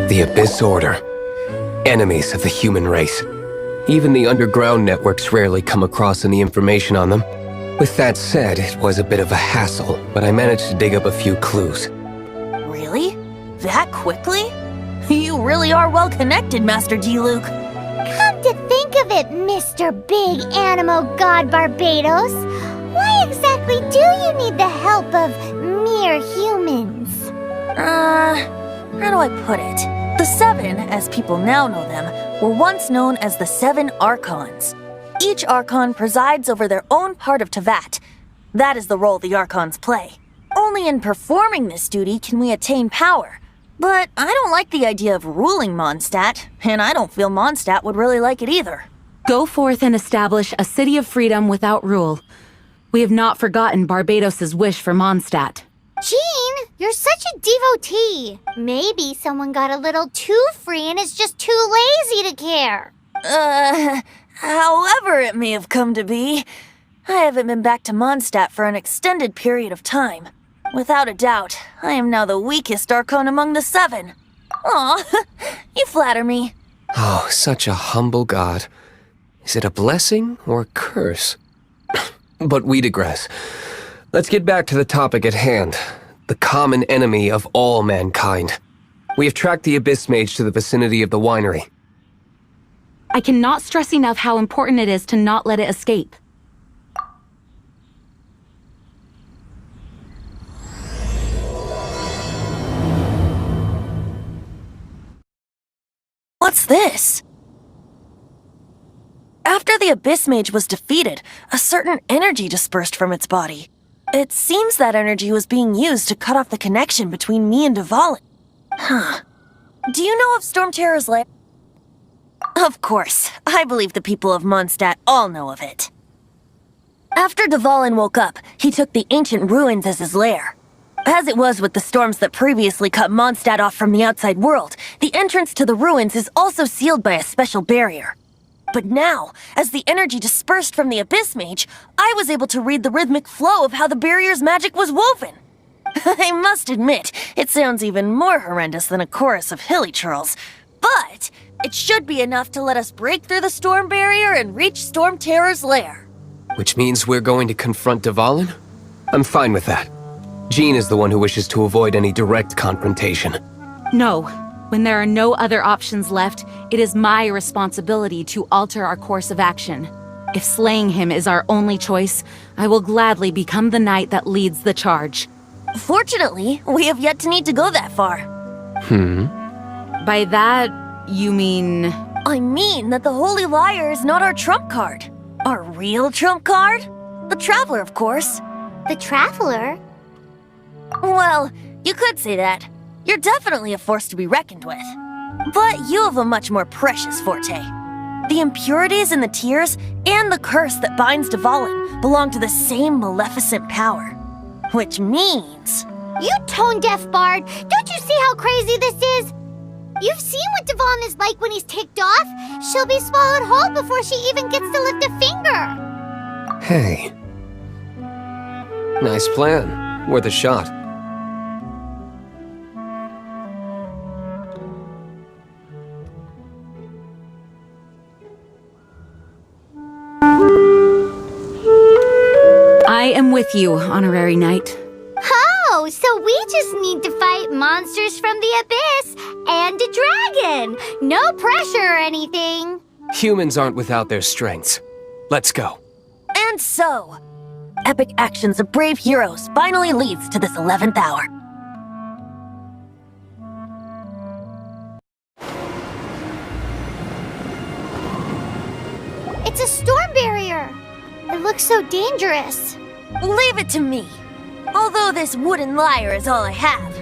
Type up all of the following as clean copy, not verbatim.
The Abyss Order. Enemies of the human race. Even the underground networks rarely come across any information on them. With that said, it was a bit of a hassle, but I managed to dig up a few clues. Really? That quickly? You really are well connected, Master D-Luke. Come to think of it, Mr. Big Animo God Barbados, why exactly do you need the help of mere humans? How do I put it? The Seven, as people now know them, were once known as the Seven Archons. Each Archon presides over their own part of Teyvat. That is the role the Archons play. Only in performing this duty can we attain power. But I don't like the idea of ruling Mondstadt, and I don't feel Mondstadt would really like it either. Go forth and establish a city of freedom without rule. We have not forgotten Barbados' wish for Mondstadt. Jean, you're such a devotee. Maybe someone got a little too free and is just too lazy to care. However it may have come to be, I haven't been back to Mondstadt for an extended period of time. Without a doubt, I am now the weakest Archon among the Seven. Aw, you flatter me. Oh, such a humble god. Is it a blessing or a curse? But we digress. Let's get back to the topic at hand. The common enemy of all mankind. We have tracked the Abyss Mage to the vicinity of the winery. I cannot stress enough how important it is to not let it escape. What's this? After the Abyss Mage was defeated, a certain energy dispersed from its body. It seems that energy was being used to cut off the connection between me and Dvalin. Huh. Do you know of Storm Terror's lair? Of course. I believe the people of Mondstadt all know of it. After Dvalin woke up, he took the ancient ruins as his lair. As it was with the storms that previously cut Mondstadt off from the outside world, the entrance to the ruins is also sealed by a special barrier. But now, as the energy dispersed from the Abyss Mage, I was able to read the rhythmic flow of how the barrier's magic was woven. I must admit, it sounds even more horrendous than a chorus of hilly churls. But it should be enough to let us break through the storm barrier and reach Storm Terror's lair. Which means we're going to confront Dvalin? I'm fine with that. Jean is the one who wishes to avoid any direct confrontation. No. When there are no other options left, it is my responsibility to alter our course of action. If slaying him is our only choice, I will gladly become the knight that leads the charge. Fortunately, we have yet to need to go that far. By that, you mean... I mean that the Holy Liar is not our trump card. Our real trump card? The Traveler, of course. The Traveler? Well, you could say that. You're definitely a force to be reckoned with. But you have a much more precious forte. The impurities in the tears and the curse that binds Dvalin belong to the same maleficent power. Which means... You tone-deaf bard! Don't you see how crazy this is? You've seen what Dvalin is like when he's ticked off. She'll be swallowed whole before she even gets to lift a finger. Hey. Nice plan. Worth a shot. I am with you, Honorary Knight. Oh, so we just need to fight monsters from the abyss and a dragon. No pressure or anything. Humans aren't without their strengths. Let's go. And so, epic actions of brave heroes finally leads to this 11th hour. It's a storm barrier. It looks so dangerous. Leave it to me. Although this wooden lyre is all I have.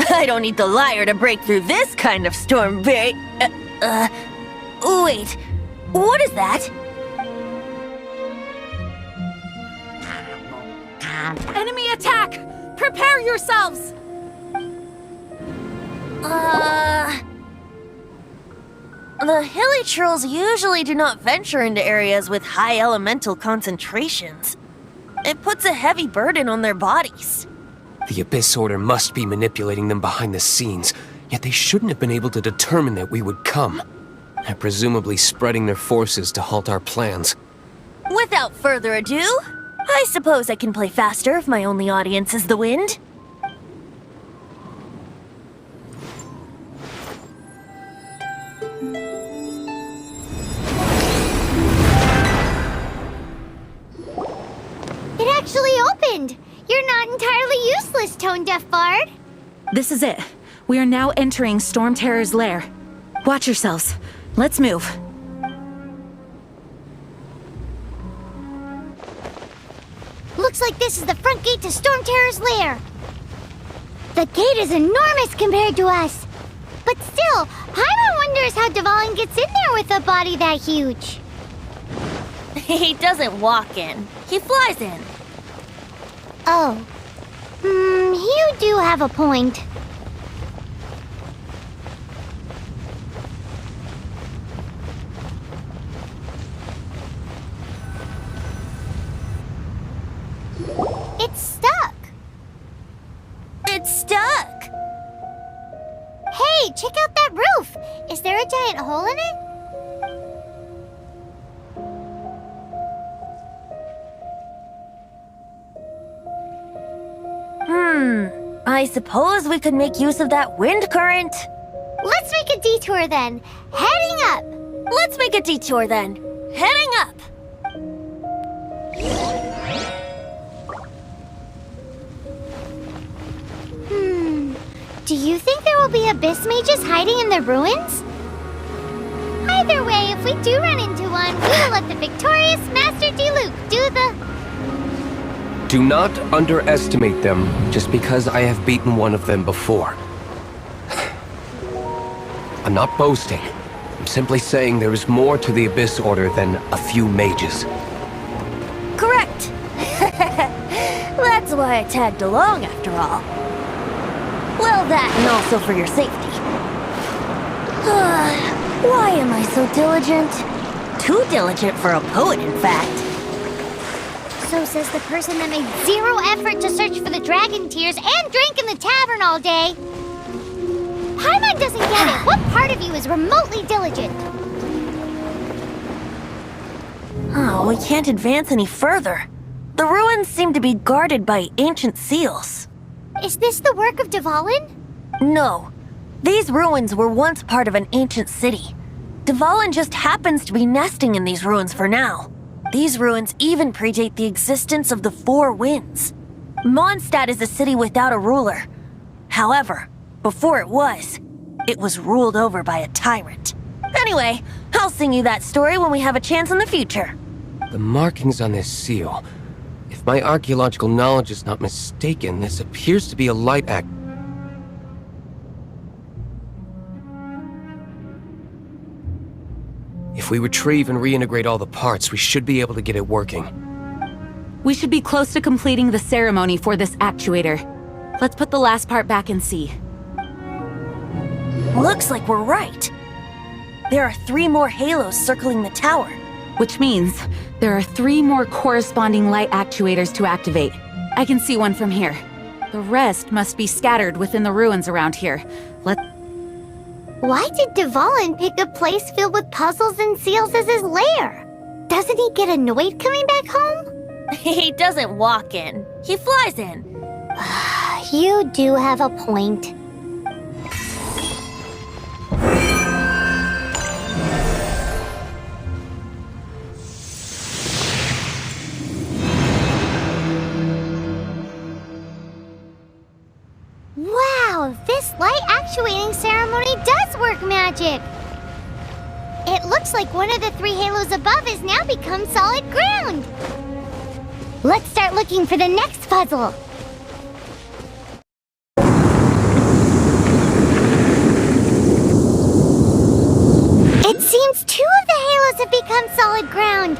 I don't need the lyre to break through this kind of storm barrier. Wait. What is that? Enemy attack! Prepare yourselves! The hilly trolls usually do not venture into areas with high elemental concentrations. It puts a heavy burden on their bodies. The Abyss Order must be manipulating them behind the scenes, yet they shouldn't have been able to determine that we would come. They're presumably spreading their forces to halt our plans. Without further ado, I suppose I can play faster if my only audience is the wind. It actually opened! You're not entirely useless, Tone Deaf Bard. This is it. We are now entering Storm Terror's lair. Watch yourselves. Let's move. Looks like this is the front gate to Storm Terror's lair. The gate is enormous compared to us. But still, Paimon wonders how Dvalin gets in there with a body that huge. He doesn't walk in. He flies in. Oh. You do have a point. It's stuck. It's stuck. Hey, check out that roof. Is there a giant hole in it? I suppose we could make use of that wind current. Let's make a detour then. Heading up. Let's make a detour then. Heading up. Do you think there will be abyss mages hiding in the ruins? Either way, if we do run into one, we will let the victorious Master Diluc do the... Do not underestimate them just because I have beaten one of them before. I'm not boasting. I'm simply saying there is more to the Abyss Order than a few mages. Correct. That's why I tagged along after all. Well, that and also for your safety. Why am I so diligent? Too diligent for a poet, in fact. So says the person that made zero effort to search for the dragon tears and drank in the tavern all day. Paimon doesn't get it. What part of you is remotely diligent? Oh, we can't advance any further. The ruins seem to be guarded by ancient seals. Is this the work of Dvalin? No. These ruins were once part of an ancient city. Dvalin just happens to be nesting in these ruins for now. These ruins even predate the existence of the Four Winds. Mondstadt is a city without a ruler. However, before it was ruled over by a tyrant. Anyway, I'll sing you that story when we have a chance in the future. The markings on this seal. If my archaeological knowledge is not mistaken, this appears to be a light act. If we retrieve and reintegrate all the parts, we should be able to get it working. We should be close to completing the ceremony for this actuator. Let's put the last part back and see. Looks like we're right. There are 3 more halos circling the tower. Which means there are 3 more corresponding light actuators to activate. I can see one from here. The rest must be scattered within the ruins around here. Why did Dvalin pick a place filled with puzzles and seals as his lair? Doesn't he get annoyed coming back home? He doesn't walk in. He flies in. You do have a point. Wow, this light actuating ceremony does work magic! It looks like one of the 3 halos above has now become solid ground! Let's start looking for the next puzzle! It seems 2 of the halos have become solid ground!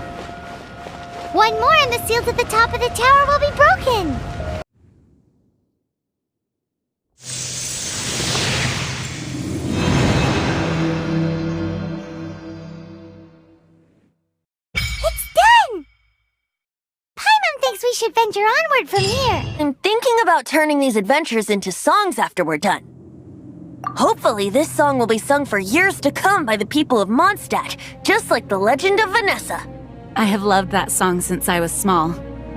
One more and the seals at the top of the tower will be broken! guess we should venture onward from here. I'm thinking about turning these adventures into songs after we're done. Hopefully, this song will be sung for years to come by the people of Mondstadt, just like the legend of Vanessa. I have loved that song since I was small.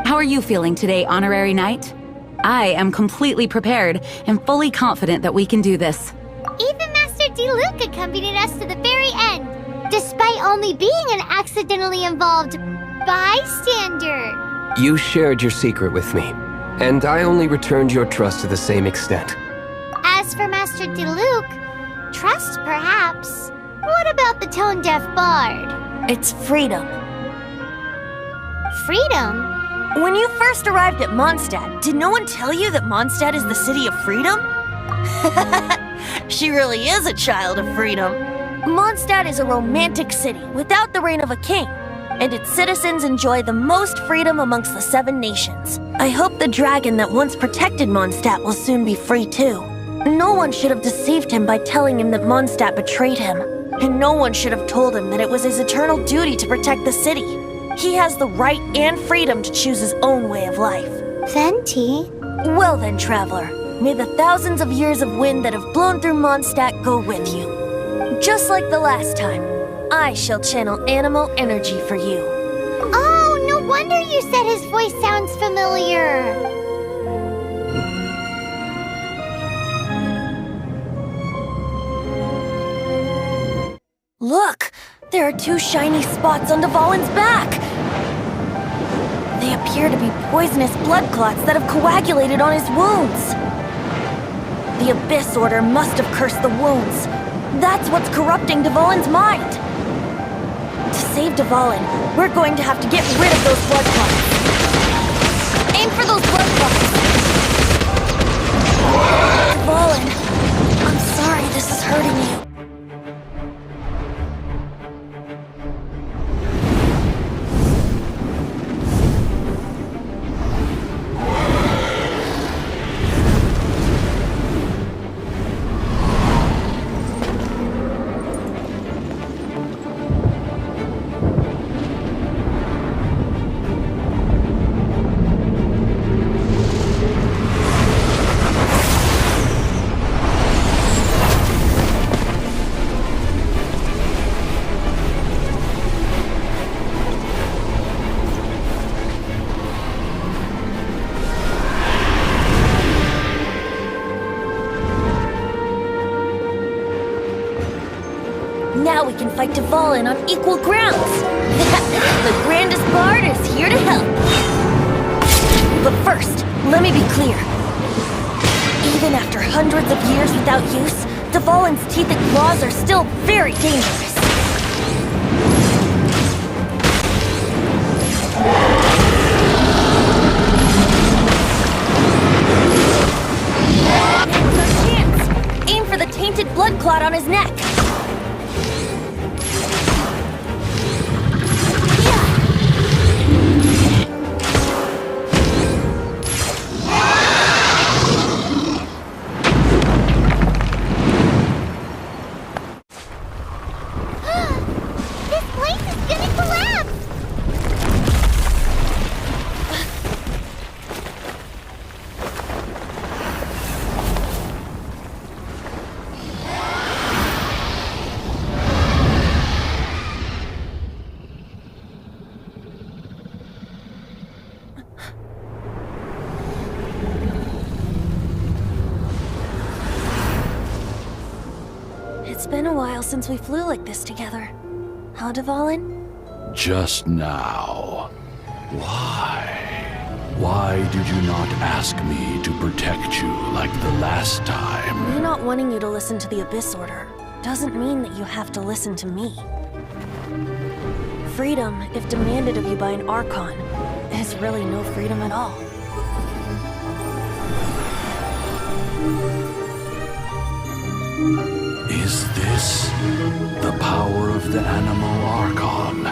How are you feeling today, Honorary Knight? I am completely prepared and fully confident that we can do this. Even Master Diluc accompanied us to the very end, despite only being an accidentally involved bystander. You shared your secret with me, and I only returned your trust to the same extent. As for Master Diluc, trust perhaps. What about the tone-deaf bard? It's freedom. Freedom? When you first arrived at Mondstadt, did no one tell you that Mondstadt is the city of freedom? She really is a child of freedom. Mondstadt is a romantic city without the reign of a king, and its citizens enjoy the most freedom amongst the 7 nations. I hope the dragon that once protected Mondstadt will soon be free too. No one should have deceived him by telling him that Mondstadt betrayed him, and no one should have told him that it was his eternal duty to protect the city. He has the right and freedom to choose his own way of life. Venti? Well then, traveler, may the thousands of years of wind that have blown through Mondstadt go with you. Just like the last time, I shall channel animal energy for you. Oh, no wonder you said his voice sounds familiar. Look! There are 2 shiny spots on Dvalin's back! They appear to be poisonous blood clots that have coagulated on his wounds. The Abyss Order must have cursed the wounds. That's what's corrupting Dvalin's mind. To save Dvalin, we're going to have to get rid of those blood clots. Aim for those blood clots! Dvalin, I'm sorry this is hurting you. Now we can fight Dvalin on equal grounds. The grandest bard is here to help. But first, let me be clear. Even after hundreds of years without use, Dvalin's teeth and claws are still very dangerous. Now's our chance. Aim for the tainted blood clot on his neck. It's been a while since we flew like this together. Huh, Dvalin? Just now. Why? Why did you not ask me to protect you like the last time? Me not wanting you to listen to the Abyss Order doesn't mean that you have to listen to me. Freedom, if demanded of you by an Archon, is really no freedom at all. Is this the power of the Animal Archon?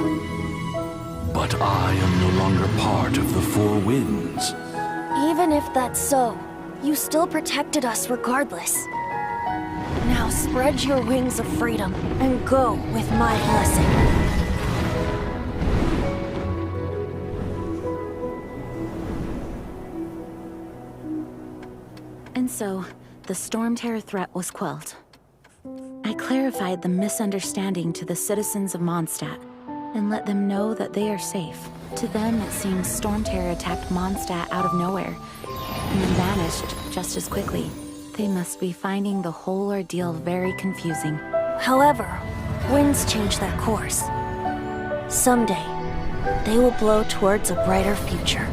But I am no longer part of the Four Winds. Even if that's so, you still protected us regardless. Now spread your wings of freedom and go with my blessing. And so, the storm terror threat was quelled. I clarified the misunderstanding to the citizens of Mondstadt and let them know that they are safe. To them, it seems storm terror attacked Mondstadt out of nowhere and then vanished just as quickly. They must be finding the whole ordeal very confusing. However, winds change their course. Someday, they will blow towards a brighter future.